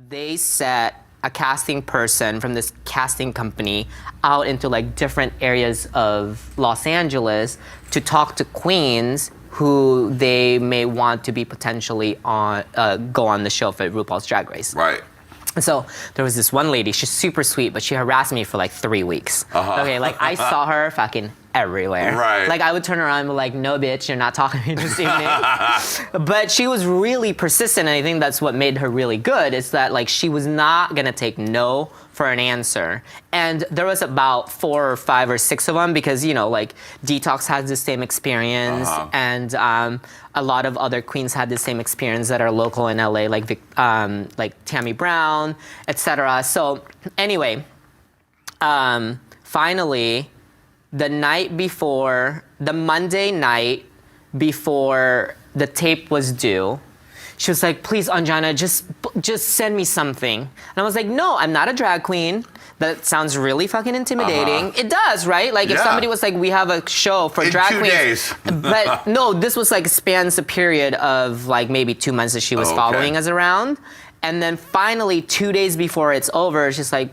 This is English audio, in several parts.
they set a casting person from this casting company out into like different areas of Los Angeles to talk to queens who they may want to be potentially on go on the show for RuPaul's Drag Race. Right. And so there was this one lady, she's super sweet, but she harassed me for like 3 weeks. Okay, like I saw her fucking everywhere. Right. Like I would turn around and be like, no bitch, you're not talking to me this evening. But she was really persistent, and I think that's what made her really good, is that like she was not gonna take no for an answer. And there was about 4 or 5 or 6 of them because, you know, like Detox has the same experience, and a lot of other queens had the same experience that are local in LA, like Tammy Brown, etc. So anyway, finally, the night before, the Monday night before the tape was due, she was like, please, Ongina, just send me something. And I was like, no, I'm not a drag queen. That sounds really fucking intimidating. It does, right? Like if somebody was like, we have a show for drag queens. 2 days. But no, this was like spans a period of like maybe 2 months that she was following us around. And then finally 2 days before it's over, she's like,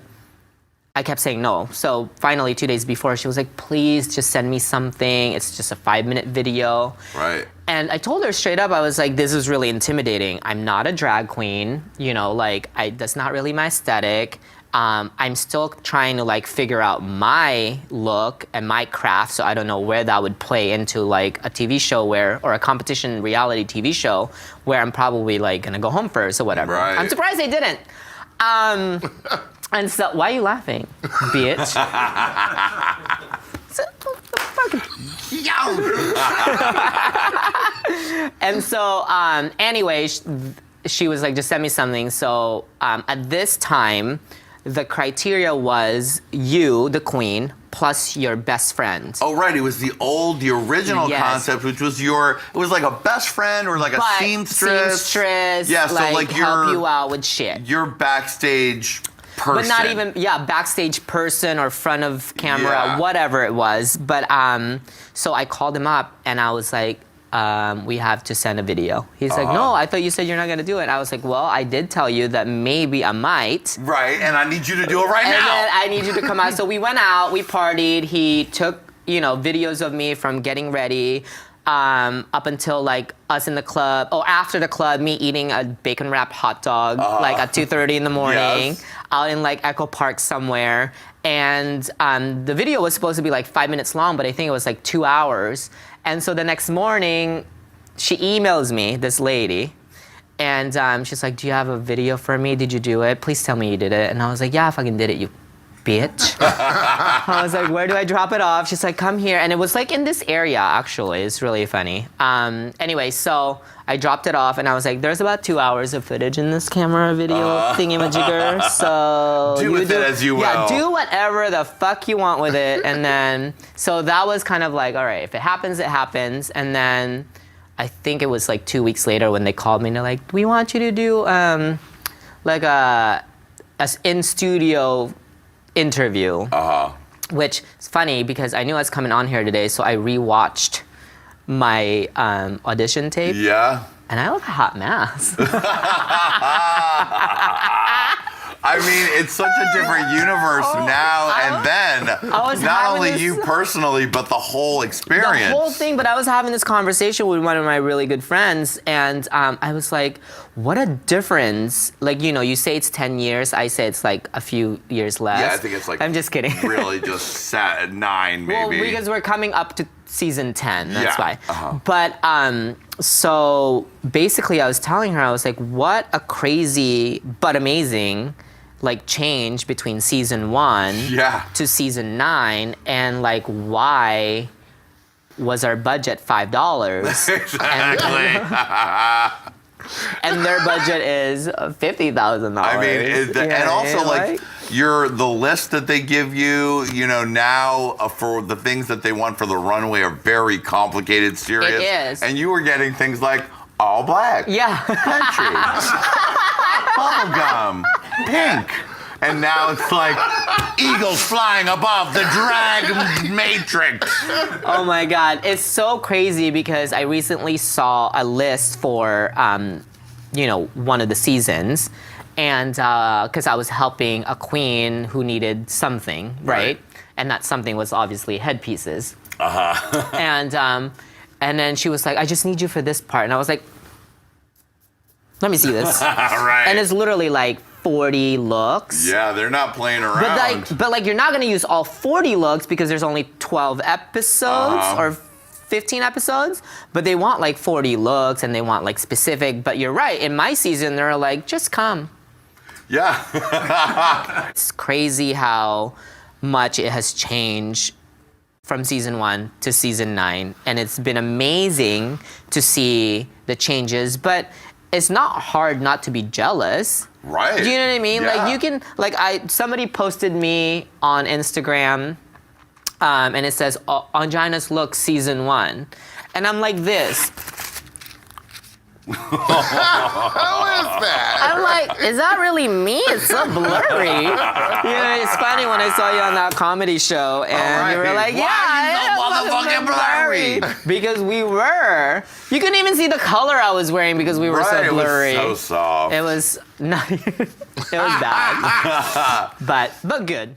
I kept saying no. So finally 2 days before, she was like, please just send me something. It's just a 5-minute video. Right. And I told her straight up, I was like, this is really intimidating. I'm not a drag queen. You know, like that's not really my aesthetic. I'm still trying to like figure out my look and my craft, so I don't know where that would play into like a TV show or a competition reality TV show where I'm probably like gonna go home first or whatever. Right. I'm surprised they didn't. And so, why are you laughing, bitch? And so, anyway, she was like, just send me something. So at this time, the criteria was you, the queen, plus your best friend. Oh, right. It was the original concept, which was it was like a best friend or like a seamstress. Yeah, so like help you out with shit. Your backstage person. But not even, backstage person or front of camera, whatever it was. But so I called him up and I was like, we have to send a video. He's like, no, I thought you said you're not gonna do it. I was like, well, I did tell you that maybe I might. Right, and I need you to do it right now. And then I need you to come out. So we went out, we partied. He took, videos of me from getting ready up until like us in the club. Oh, after the club, me eating a bacon wrapped hot dog like at 2:30 in the morning out in like Echo Park somewhere. And the video was supposed to be like 5 minutes long, but I think it was like 2 hours. And so the next morning, she emails me, this lady, and she's like, do you have a video for me? Did you do it? Please tell me you did it. And I was like, yeah, I fucking did it, you bitch. I was like, where do I drop it off? She's like, come here. And it was like in this area, actually. It's really funny. Anyway, so I dropped it off, and I was like, there's about 2 hours of footage in this camera video thingy-majigger, so do with it as you will. Yeah, do whatever the fuck you want with it. And then, so that was kind of like, all right, if it happens, it happens. And then I think it was like 2 weeks later when they called me, and they're like, we want you to do like a in-studio interview. Which is funny because I knew I was coming on here today, so I rewatched my audition tape. Yeah. And I look a hot mess. I mean, it's such a different universe now and then. Not only you personally, but the whole experience. The whole thing, but I was having this conversation with one of my really good friends, and I was like, what a difference. Like, you say it's 10 years, I say it's like a few years less. Yeah, I think it's like... I'm just kidding. Really just sat at 9, maybe. Well, because we're coming up to season 10, that's why. But, so basically I was telling her, I was like, what a crazy but amazing like change between season 1 to season 9, and like why was our budget $5? Exactly. And their budget is $50,000. I mean, and also like the list that they give you, now for the things that they want for the runway are very complicated, serious. It is. And you were getting things like all black. Yeah. Country. Bubblegum. Pink. And now it's like eagles flying above the drag matrix. Oh my God. It's so crazy because I recently saw a list for, one of the seasons. And because I was helping a queen who needed something, right? And that something was obviously headpieces. And then she was like, I just need you for this part. And I was like, let me see this. Right. And it's literally like 40 looks. Yeah, they're not playing around. But like you're not gonna use all 40 looks because there's only 12 episodes or 15 episodes. But they want like 40 looks and they want like specific. But you're right, in my season, they're like, just come. Yeah. It's crazy how much it has changed from season 1 to season 9. And it's been amazing to see the changes. But it's not hard not to be jealous. Right. Do you know what I mean? Yeah. Like you can, like somebody posted me on Instagram, and it says Ongina's look season 1, and I'm like this. How is that? I'm like, is that really me? It's so blurry. You know, it's funny when I saw you on that comedy show, and you were like, Why yeah, are you so motherfucking blurry? because we were. You couldn't even see the color I was wearing because we were so blurry. It was so soft. It was not. It was bad, but good.